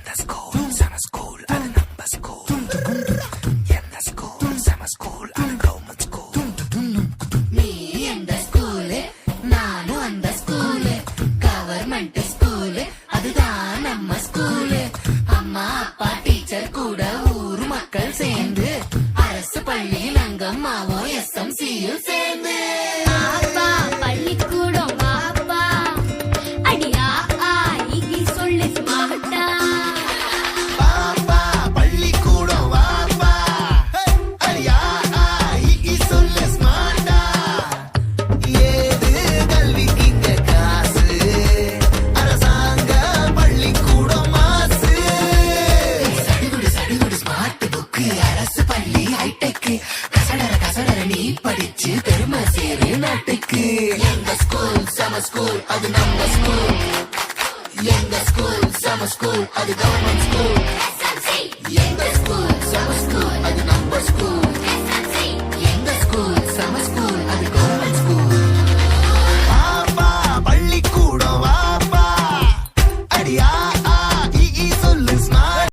எந்த ஸ்கூல் சம ஸ்கூல் அது நம்ம ஸ்கூல் எந்த ஸ்கூல் சம ஸ்கூல் அது கவர்மெண்ட் ஸ்கூல் நீ எந்த ஸ்கூலு நானும் அந்த ஸ்கூலு கவர்மெண்ட் ஸ்கூலு அதுதான் நம்ம ஸ்கூலு அம்மா அப்பா டீச்சர் கூட ஊர் மக்கள் சேர்ந்து அரசு பள்ளியில் அங்கம்மாவும் SMCயும் சேர்ந்து பள்ளிக்கூடம் வாப்பா அடியா ஆகி சொல்லு மாட்டா பாப்பா பள்ளிக்கூடம் வாப்பா அடியா ஆகி சொல்லு ஸ்மார்ட்டா ஏது கல்விக்கு இங்க காசு அரசாங்க பள்ளிக்கூடம் மாசு சடுகுடு ஸ்மார்ட் புக்கு அரசு பள்ளி ஹைடெக் கசடர நீ படிச்சு பெருமை சேரு நாட்டுக்கு எங்க ஸ்கூல் சம ஸ்கூல் அது நம்ம ஸ்கூல் எங்க ஸ்கூல் சம ஸ்கூல் அது கவர்மெண்ட் ஸ்கூல் எங்க ஸ்கூல்